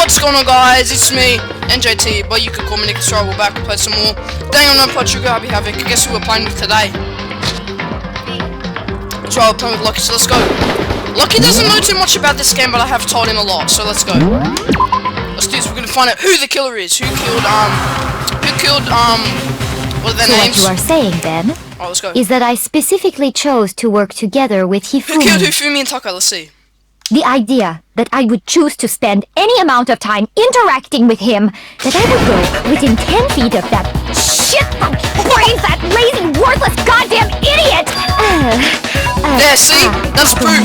What's going on, guys? It's me, NJT, but you could call me Nick. So we're back to play some more Danganronpa, Havoc. Guess who we're playing with today? So we're playing with Lachie, so let's go. Lachie doesn't know too much about this game, but I have told him a lot, so let's go. Let's do this. We're gonna find out who the killer is. Who killed, what are their names? What you are saying, then, oh, let's go. Is that I specifically chose to work together with Hifumi. Who killed Hifumi and Taka? Let's see. The idea that I would choose to spend any amount of time interacting with him, that I would go within 10 feet of that shit from brains, that lazy, worthless, goddamn idiot! There, see? That's proof.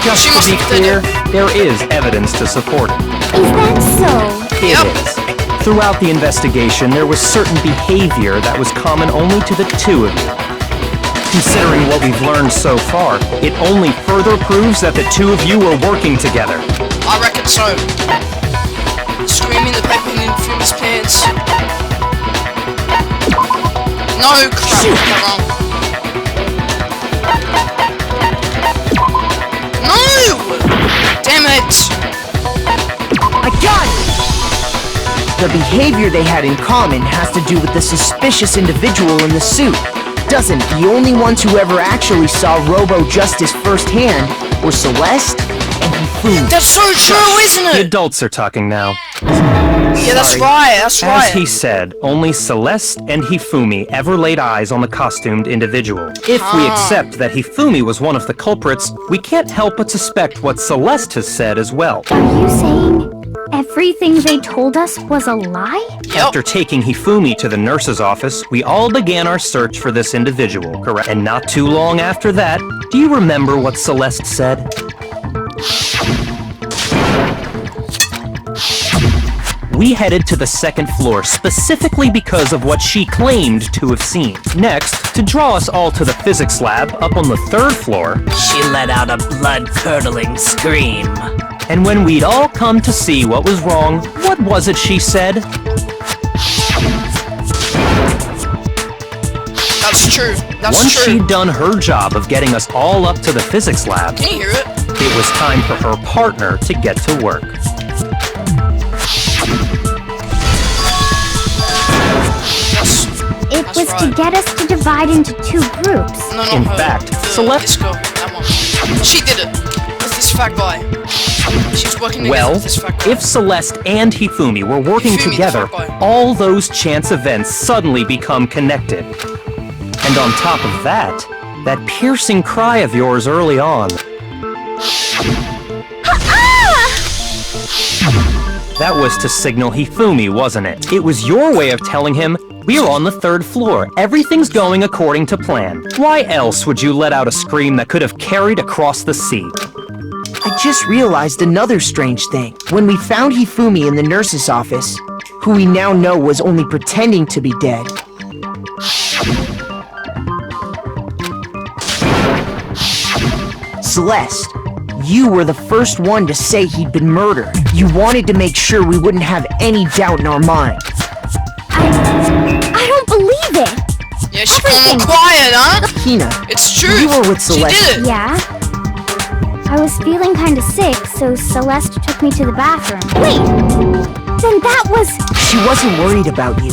Just to be clear, there is evidence to support it. Is that so? It is. Throughout the investigation, there was certain behavior that was common only to the two of you. Considering what we've learned so far, it only further proves that the two of you were working together. I reckon so. Screaming the paper in Fumi's pants. No, crap, I got wrong. No! Damn it! I got it! The behavior they had in common has to do with the suspicious individual in the suit. Doesn't the only ones who ever actually saw Robo-Justice firsthand were Celeste and Hifumi. That's so true, isn't The it? adults are talking now. Yeah, that's right, that's right. As he said, only Celeste and Hifumi ever laid eyes on the costumed individual. If we accept that Hifumi was one of the culprits, we can't help but suspect what Celeste has said as well. Are you saying everything they told us was a lie? After taking Hifumi to the nurse's office, we all began our search for this individual, correct? And not too long after that, do you remember what Celeste said? We headed to the second floor specifically because of what she claimed to have seen. Next, to draw us all to the physics lab up on the third floor, she let out a blood-curdling scream. And when we'd all come to see what was wrong, what was it she said? That's true. That's Once true. she'd done her job of getting us all up to the physics lab, Can you hear it? it was time for her partner to get to work. Yes. It That's was right. to get us to divide into two groups. No, In her. fact, The Celeste- disco, that one. She did it. With this fat guy. She's working together Well, with this fat guy. if Celeste and Hifumi were working Hifumi, together, the fat guy. all those chance events suddenly become connected. And on top of that, that piercing cry of yours early on. That was to signal Hifumi, wasn't it? It was your way of telling him, we're on the third floor, everything's going according to plan. Why else would you let out a scream that could have carried across the sea? I just realized another strange thing. When we found Hifumi in the nurse's office, who we now know was only pretending to be dead, Celeste, you were the first one to say he'd been murdered. You wanted to make sure we wouldn't have any doubt in our minds. I don't believe it! Yeah, she's going quiet, huh? Hina, It's true. you were with Celeste. She did it. Yeah? I was feeling kinda sick, so Celeste took me to the bathroom. Wait! Then that was... She wasn't worried about you.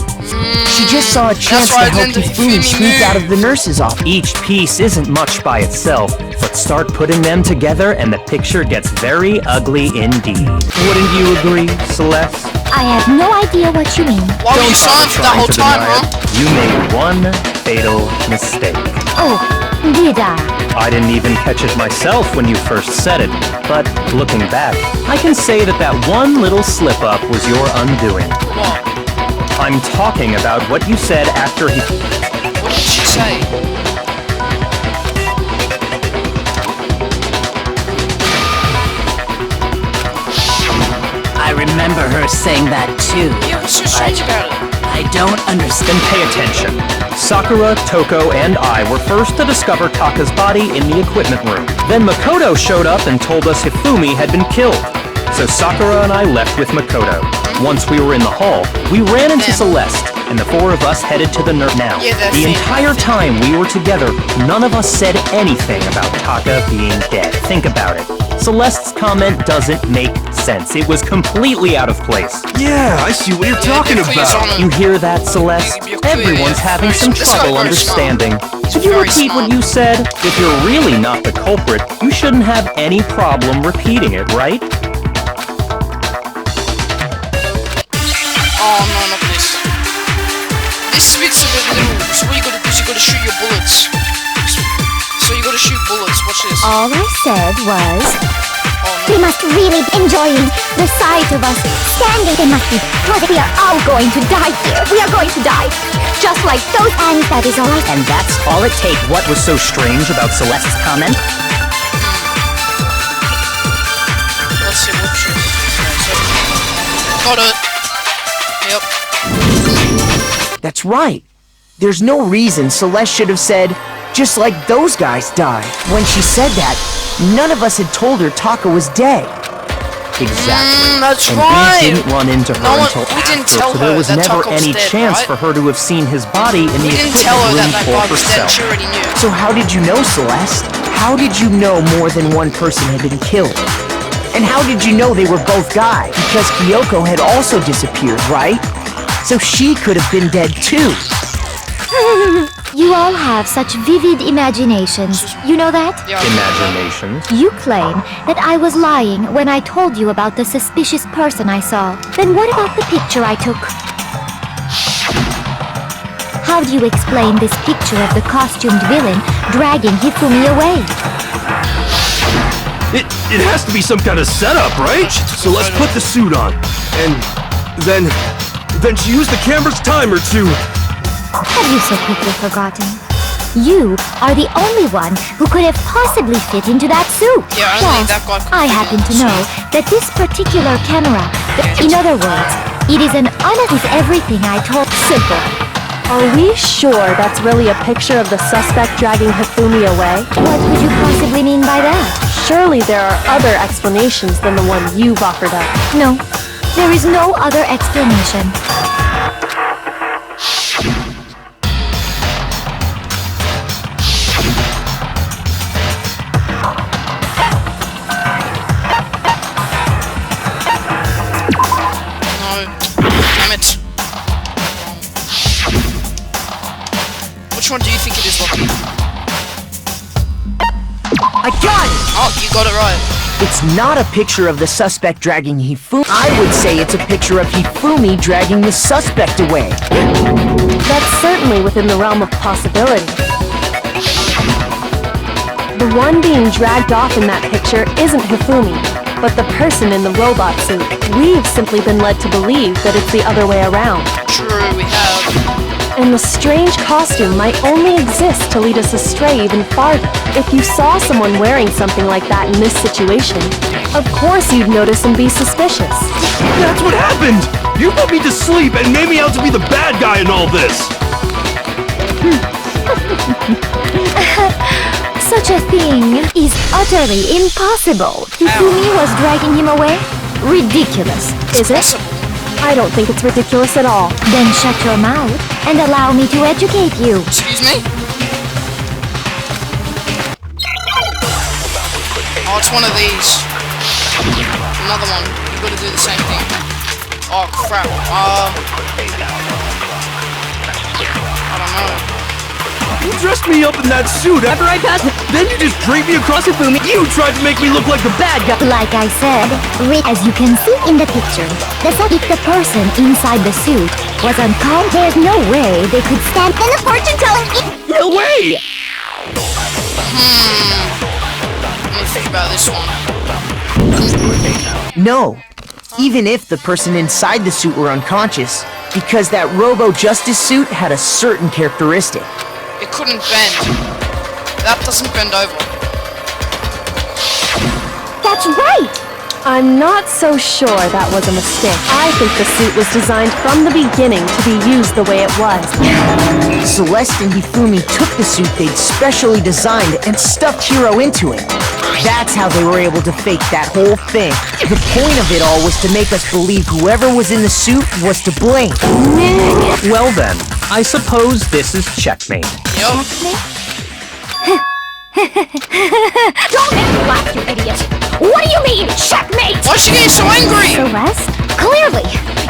She just saw a chance to right, help then the Hifumi Hifumi sneak knew. out of the nurse's office. Each piece isn't much by itself, but start putting them together and the picture gets very ugly indeed. Wouldn't you agree, Celeste? I have no idea what you mean. Why were you bother silent for that trying whole to time, deny huh? it. You made one fatal mistake. Oh, did I? I didn't even catch it myself when you first said it, but looking back, I can say that that one little slip-up was your undoing. What? I'm talking about what you said after he... What did she say? I remember her saying that too. Yeah, what's so strange about it? I don't understand. Then pay attention. Sakura, Toko, and I were first to discover Taka's body in the equipment room. Then Makoto showed up and told us Hifumi had been killed. So Sakura and I left with Makoto. Once we were in the hall, we ran into Celeste, and the four of us headed to the nurse. Now, Yeah, that's the it. entire time we were together, none of us said anything about Taka being dead. Think about it. Celeste's comment doesn't make sense. It was completely out of place. Yeah, I see what you're talking about. You hear that, Celeste? Everyone's having some trouble understanding. Could you repeat what you said? If you're really not the culprit, you shouldn't have any problem repeating it, right? Oh no, not this. This bit's a bit little, so what you gotta do is you gotta shoot your bullets. So you gotta shoot bullets, watch this. All I said was, Oh we no. must really be enjoying the sight of us standing. They must be, because we are all going to die here. We are going to die. Just like those, and that is all I said. And that's all it takes. What was so strange about Celeste's comment? Let's see, watch this. Got it. Yep. That's right. There's no reason Celeste should have said, just like those guys died. When she said that, none of us had told her Taka was dead. Exactly. That's and right. we didn't run into her No one- until we didn't after, tell so there her was that never Taka was any dead, chance right? for her to have seen his body in the We didn't tell her equipment that room that guy for was dead, herself. she already knew. So how did you know, Celeste? How did you know more than one person had been killed? And how did you know they were both guys? Because Kyoko had also disappeared, right? So she could have been dead too. You all have such vivid imaginations. You know that? Yeah. Imaginations. You claim that I was lying when I told you about the suspicious person I saw. Then what about the picture I took? How do you explain this picture of the costumed villain dragging Hifumi away? It has to be some kind of setup, right? So let's put the suit on. And then she used the camera's timer to... Have you so quickly forgotten? You are the only one who could have possibly fit into that suit. Yeah, only Plus, that guy could I fit happen in to that know that this particular camera, in other words, it is an honest with everything I told. Simple. Are we sure that's really a picture of the suspect dragging Hifumi away? What could you possibly mean by that? Surely there are other explanations than the one you've offered up. No, there is no other explanation. No. Damn it. Which one do you think it is, Lachie? I got it! Oh, you got it right. It's not a picture of the suspect dragging Hifumi. I would say it's a picture of Hifumi dragging the suspect away. That's certainly within the realm of possibility. The one being dragged off in that picture isn't Hifumi, but the person in the robot suit. We've simply been led to believe that it's the other way around. True, we have. And the strange costume might only exist to lead us astray even farther. If you saw someone wearing something like that in this situation, of course you'd notice and be suspicious. That's what happened! You put me to sleep and made me out to be the bad guy in all this! Such a thing is utterly impossible. Hifumi was dragging him away? Ridiculous. Is it? I don't think it's ridiculous at all. Then shut your mouth and allow me to educate you. Excuse me? Oh, it's one of these. Another one. You gotta do the same thing. Oh, crap. I don't know. You dressed me up in that suit after I passed. Then you just draped me across Hifumi. You tried to make me look like the bad guy. Like I said, as you can see in the picture, if the person inside the suit was unconscious, there's no way they could stand in the fortune-telling. No way! Let me think about this one. No. Even if the person inside the suit were unconscious, because that Robo-Justice suit had a certain characteristic. It couldn't bend. That doesn't bend over. That's right! I'm not so sure that was a mistake. I think the suit was designed from the beginning to be used the way it was. Celeste and Hifumi took the suit they'd specially designed and stuffed Hiro into it. That's how they were able to fake that whole thing. The point of it all was to make us believe whoever was in the suit was to blame. Well then, I suppose this is checkmate. Yup. Don't make me laugh, you idiot! What do you mean, checkmate? Why'd she get so angry! Celeste? Clearly,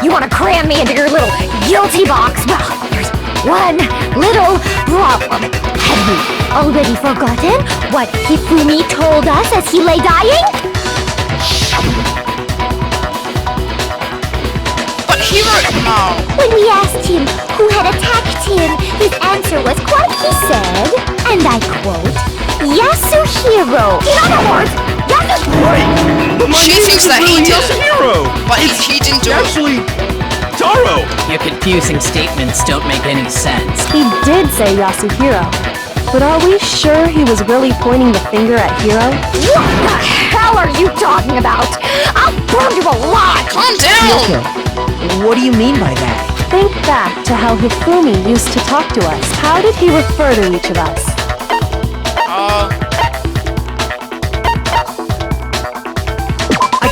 you want to cram me into your little guilty box. Well, there's one little problem. Have you already forgotten what Hifumi told us as he lay dying? But Hero, no. When we asked him who had attacked him, his answer was quite, he said, and I quote, Yasuhiro. In other words, Right! But my She name thinks isn't that he really did it. Yasuhiro! But he didn't do it. Actually, Taro! Your confusing statements don't make any sense. He did say Yasuhiro. But are we sure he was really pointing the finger at Hiro? what the hell are you talking about? I'll burn you alive! Calm down! What do you mean by that? Think back to how Hifumi used to talk to us. How did he refer to each of us?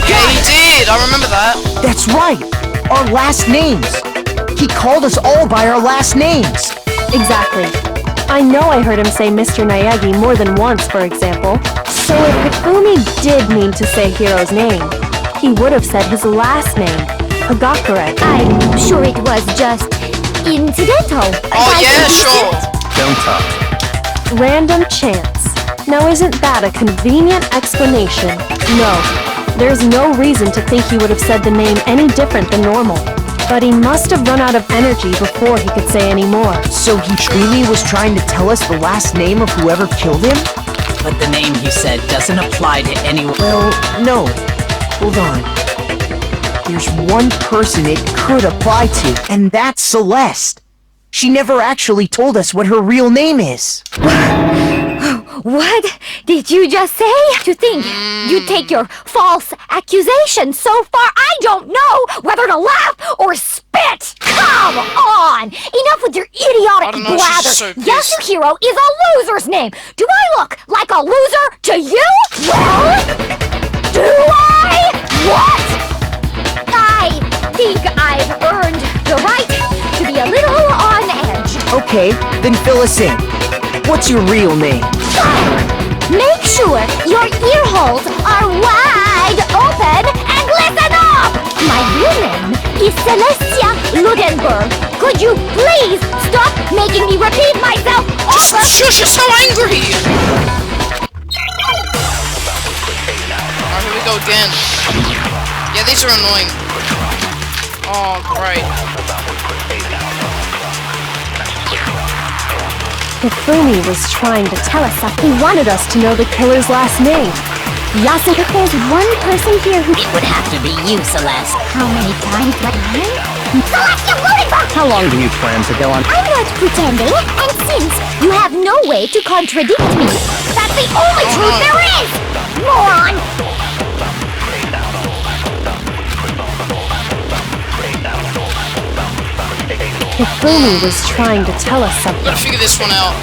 Yeah, he did. I remember that. That's right! Our last names! He called us all by our last names! Exactly. I know I heard him say Mr. Naegi more than once, for example. So if Hifumi did mean to say Hiro's name, he would have said his last name, Hagakure. I'm sure it was just incidental. Oh, Like, yeah, isn't sure. it? Don't talk. Random chance. Now isn't that a convenient explanation? No. There's no reason to think he would have said the name any different than normal. But he must have run out of energy before he could say any more. So he truly was trying to tell us the last name of whoever killed him? But the name he said doesn't apply to anyone. Well, no. Hold on. There's one person it could apply to, and that's Celeste. She never actually told us what her real name is. What did you just say? To think you take your false accusation so far, I don't know whether to laugh or spit. Come on! Enough with your idiotic don't know, blather. she's so pissed. Yasuhiro is a loser's name. Do I look like a loser to you? Well, do I? What? I think I've earned the right to be a little on edge. Okay, then fill us in. What's your real name? Make sure your ear holes are wide open and listen up! My real name is Celestia Ludenberg. Could you please stop making me repeat myself over? Shush, you're so angry! Alright, here we go again. Yeah, these are annoying. Oh, great. Hifumi was trying to tell us something. He wanted us to know the killer's last name. Yasuhiro, there's one person here who... It would have to be you, Celeste. How many times what time? Celestia Ludenberg! How long do you plan to go on? I'm not pretending, and since you have no way to contradict me, that's the only truth there is! Moron! Hifumi was trying to tell us something. Gotta figure this one out.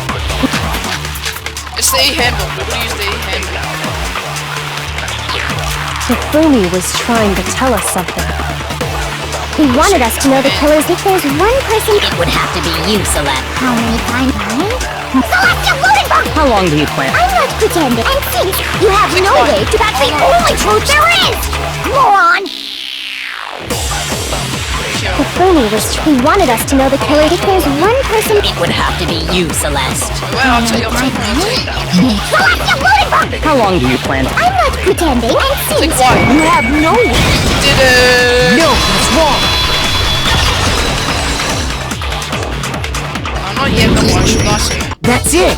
It's the E-handbook. We're gonna use the E-handbook. Hifumi was trying to tell us something. He wanted us to know the killers. If there's one person... It would have to be you, Celeste. How many times? Celestia Ludenberg! How long do you plan? I'm not pretending, and since you have no way to... That's the only truth there is! Moron! Hifumi was... He wanted us to know the killer. If there's one person... It would have to be you, Celeste. Well, I'll tell you. Celestia Ludenberg! How long do you plan to... I'm not pretending, and since Why? you have no way... Did it? No, that's wrong! I'm not yet gonna watch Lachie. That's it!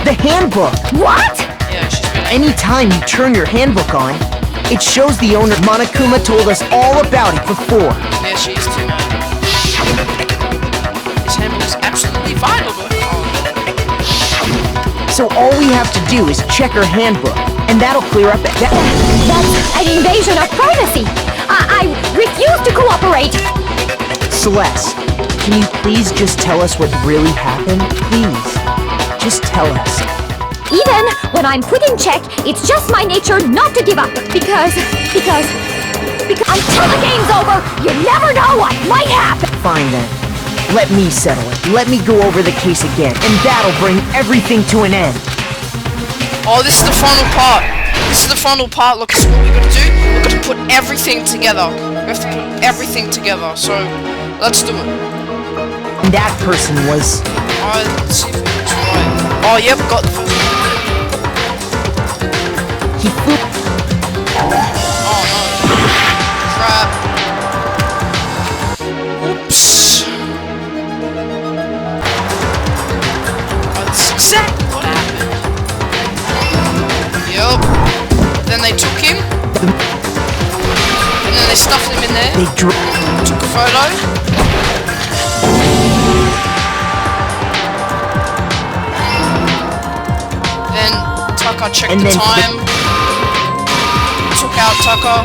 The handbook! What? Yeah, she's been. Anytime you turn your handbook on, it shows the owner. Monokuma told us all about it before. Yeah, she is too mad. This handbook is absolutely fine, but So all we have to do is check her handbook, and that'll clear up that. That's an invasion of privacy! I refuse to cooperate! Celeste, can you please just tell us what really happened? Please, just tell us. Even when I'm put in check, it's just my nature not to give up. Because until the game's over, you never know what might happen. Fine then. Let me settle it. Let me go over the case again, and that'll bring everything to an end. oh, this is the final part. This is the final part. Look, this is what we gotta do. We've got to put everything together. We have to put everything together. So, let's do it. That person was... Alright, let's see if it's right. Oh, yep, got the first one. He flew... Oh no. Crap. Oops. Oh, that's exactly what happened. Yup. Then they took him. And then they stuffed him in there. They Took a photo. Then Tucker checked And the then time. Took out Tucker.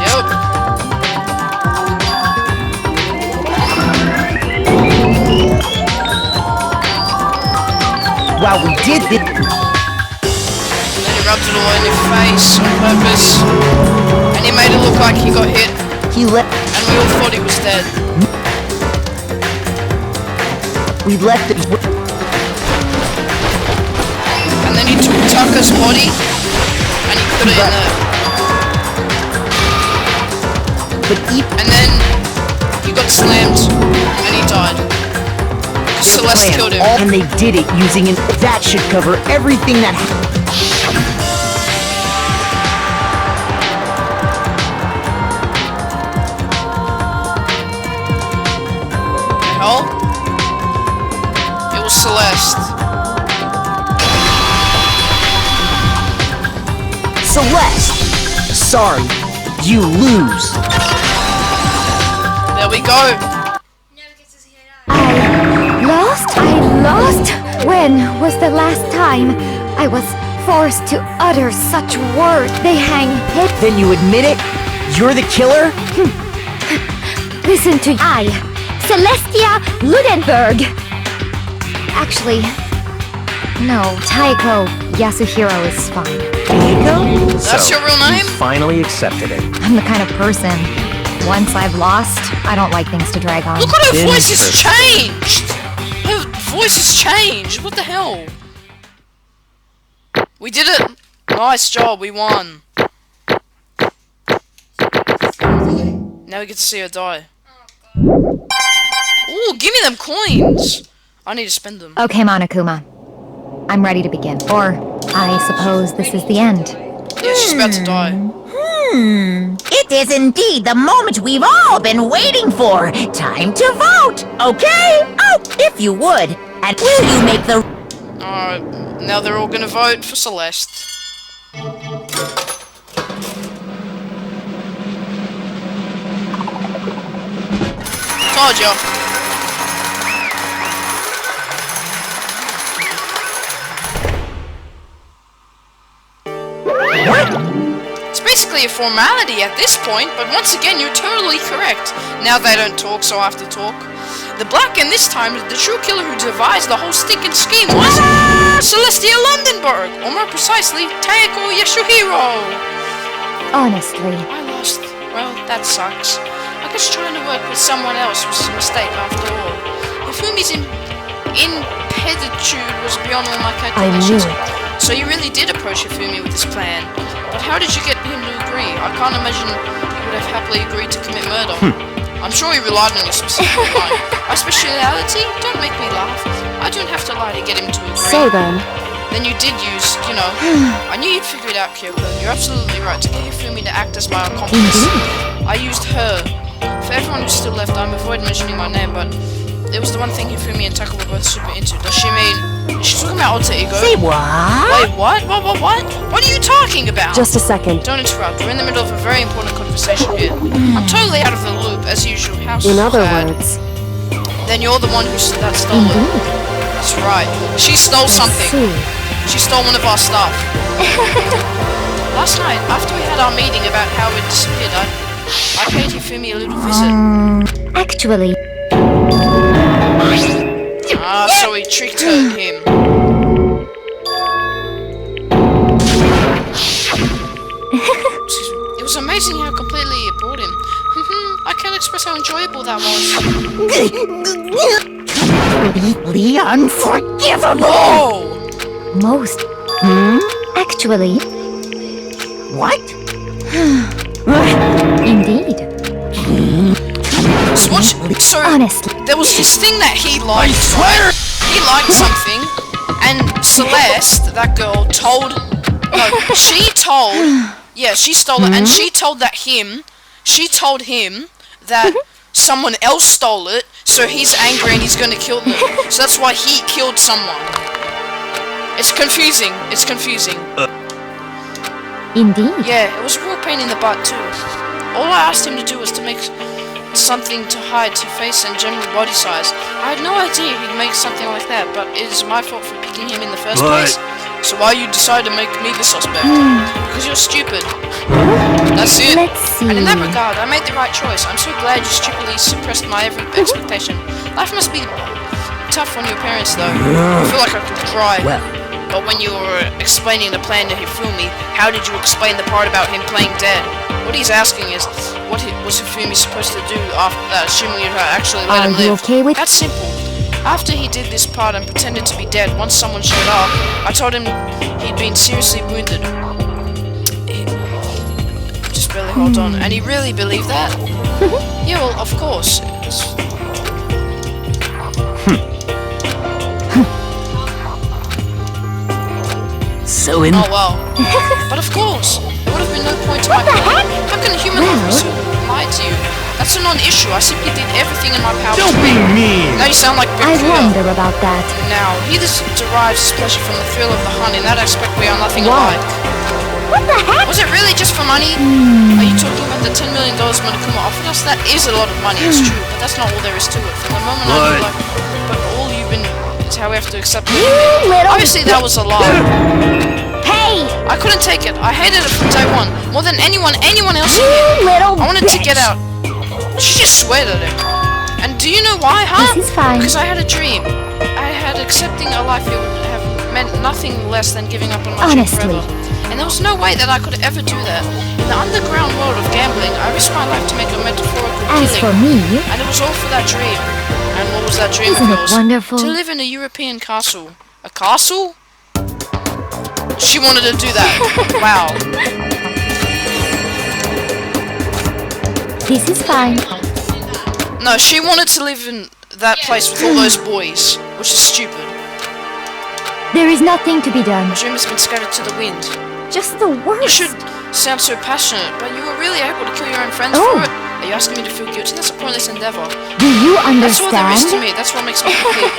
Yep. Wow, we did this. And then he rubbed it all in your face on purpose. And he made it look like he got hit. He left... And we all thought he was dead. We left it... And then he took Tucker's body. And he put it in there. But And then he got slammed. And he died. Celeste killed him. And they did it using an... That should cover everything that happened. Hell? It was Celeste. Celeste! Sorry, you lose. There we go. I lost? When was the last time I was forced to utter such words? They hang head. Then you admit it? You're the killer? Listen to Celestia Ludenberg. Actually, no, Taiko Yasuhiro is fine. Taiko? That's your real name? You finally accepted it. I'm the kind of person, once I've lost, I don't like things to drag on. Look at her voice has Interesting. changed! Her voice has changed! What the hell? We did it! Nice job, we won. Now we get to see her die. Ooh, give me them coins! I need to spend them. Okay, Monokuma. I'm ready to begin. Or, I suppose this is the end. Yeah, she's about to die. It is indeed the moment we've all been waiting for. Time to vote, okay? Oh, if you would. And will you make the... Alright, now they're all gonna vote for Celeste. Told ya. It's basically a formality at this point, but once again, you're totally correct. Now they don't talk, so I have to talk. The black, and this time, the true killer who devised the whole stinking scheme was Celestia Lundenberg, or more precisely, Taiko Yasuhiro. Honestly. I lost. Well, that sucks. I guess trying to work with someone else was a mistake after all. Hifumi's impeditude was beyond all my calculations. I knew it. So you really did approach Hifumi with this plan. But how did you get him to agree? I can't imagine he would have happily agreed to commit murder. I'm sure he relied on your specific line. My speciality? Don't make me laugh. I don't have to lie to get him to agree. So then, Then you did use, you know, I knew you'd figure it out, Kyoko. You're absolutely right. To get Hifumi to act as my accomplice, I used her. For everyone who's still left, I'm avoid mentioning my name, but it was the one thing Hifumi and Taka were both super into. Does she mean... She's talking about alter ego? Say what? Wait, what? What? What are you talking about? just a second. Don't interrupt. We're in the middle of a very important conversation here. I'm totally out of the loop, as usual. House In other bad. words, Then you're the one who that stole it. That's right. She stole something. see. She stole one of our stuff. Last night, after we had our meeting about how it disappeared, I paid Hifumi a little visit. Actually, Ah, so we tricked him. Excuse me. It was amazing how completely it brought him. I can't express how enjoyable that was. Completely unforgivable! Oh! Most. Actually, What? indeed. So Honestly. there was this thing that he liked. swear! He liked something, and Celeste, that girl, told. No, she told. Yeah, she stole it, and she told him. She told him that someone else stole it, so he's angry and he's gonna kill them. So that's why he killed someone. It's confusing. It's confusing. Indeed. Yeah, it was a real pain in the butt too. All I asked him to do was to make something to hide to face and general body size. I had no idea he'd make something like that, but it is my fault for picking him in the first place. So why you decide to make me the suspect? Because you're stupid. That's it. Let's see. And in that regard, I made the right choice. I'm so glad you stupidly suppressed my every expectation. Life must be tough on your parents, though. I feel like I could cry. But when you were explaining the plan to Hifumi, how did you explain the part about him playing dead? What he's asking is, what was Hifumi supposed to do after that, assuming you'd actually let him Are you live? okay with- That's simple. After he did this part and pretended to be dead, once someone showed up, I told him he'd been seriously wounded. Just barely hold on. And he really believed that? Yeah, well, of course. So in Oh well. But of course, there would have been no point to my plan. How can a human officer lie to you? That's a non-issue. I simply did everything in my power. Don't be mean! Now you sound like I Big wonder about that. Now, he just derives his pleasure from the thrill of the hunt. In that aspect, we are nothing What? alike. What the heck? Was it really just for money? Are you talking about the $10 million Monokuma offered us? That is a lot of money, it's true, but that's not all there is to it. From the moment I knew, like, but all you've been is how we have to accept it. You little Obviously, that was a lie. Hey! I couldn't take it. I hated it from day one, more than anyone else. You little I wanted to bitch. get out. She just sweared at him. And do you know why, huh? This is fine. Because I had a dream. I had accepting a life it would have meant nothing less than giving up on my dream Honestly. forever. And there was no way that I could ever do that. In the underground world of gambling, I risked my life to make a metaphorical As for killing. me, And it was all for that dream. And what was that dream Isn't of it yours? wonderful? To live in a European castle. A castle? She wanted to do that. Wow. this is fine. No, she wanted to live in that place with all those boys, which is stupid. There is nothing to be done. My dream has been scattered to the wind. Just the You worst. should sound so passionate, but you were really able to kill your own friends Oh. for it. Are you asking me to feel guilty? That's a pointless endeavor. Do you That's all there is to understand? me. That's what makes me complete.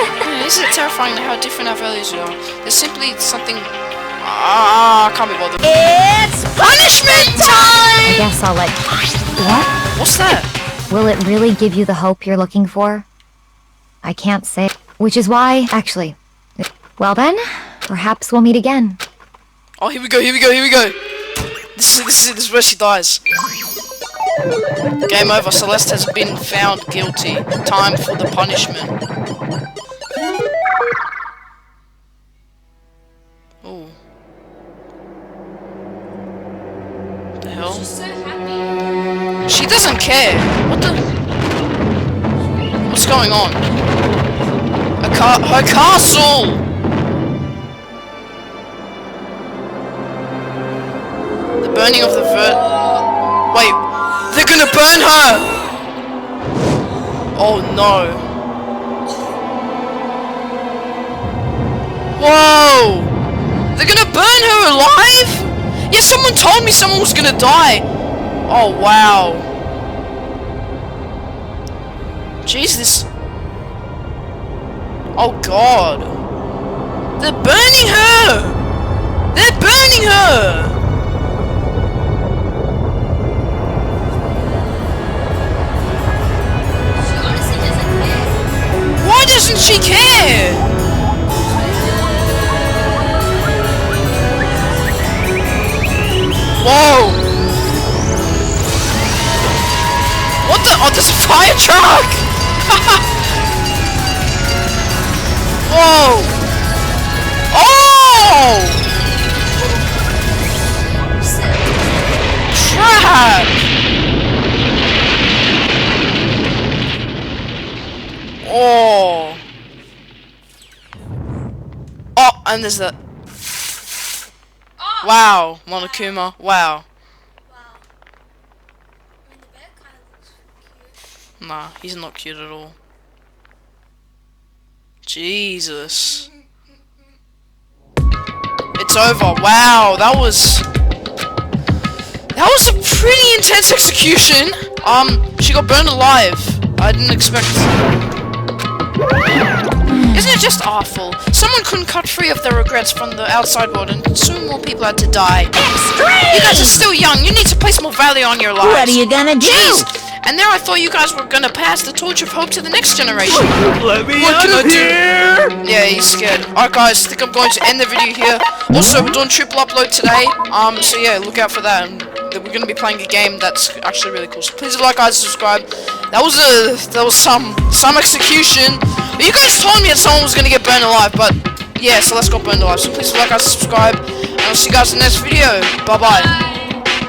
Isn't it terrifying how different our values are? There's simply something... I can't be bothered. It's Punishment I time! guess I'll let. What? What's that? Will it really give you the hope you're looking for? I can't say. Which is why, actually. Well then, perhaps we'll meet again. Oh, here we go, here we go, here we go. This is where she dies. Game over. Celeste has been found guilty. Time for the punishment. Ooh. The hell? She doesn't care. What the? What's going on? Her castle! The burning of the Wait, they're gonna burn her! Oh no. Whoa! They're gonna burn her alive? Yeah, someone told me someone was gonna die. Oh wow. Jesus. Oh god. They're burning her! They're burning her! Why doesn't she care? Whoa! What the? Oh, there's a fire truck! Whoa! Oh! Trap! And there's that. Wow, Monokuma. Wow. Nah, he's not cute at all. Jesus. It's over. Wow, that was a pretty intense execution. She got burned alive. I didn't expect. Isn't it just awful? Someone couldn't cut free of their regrets from the outside world, and soon more people had to die. Extreme! You guys are still young. You need to place more value on your lives. What are you gonna do? Jeez. And there I thought you guys were gonna pass the torch of hope to the next generation. Let me What out can I of do? here! Yeah, he's scared. Alright guys, I think I'm going to end the video here. Also, we're doing triple upload today. So yeah, look out for that. And we're gonna be playing a game that's actually really cool. So please like, guys, subscribe. That was some execution. You guys told me that someone was gonna get burned alive, but yeah, so let's go burned alive. So please like, guys, subscribe, and I'll see you guys in the next video. Bye bye.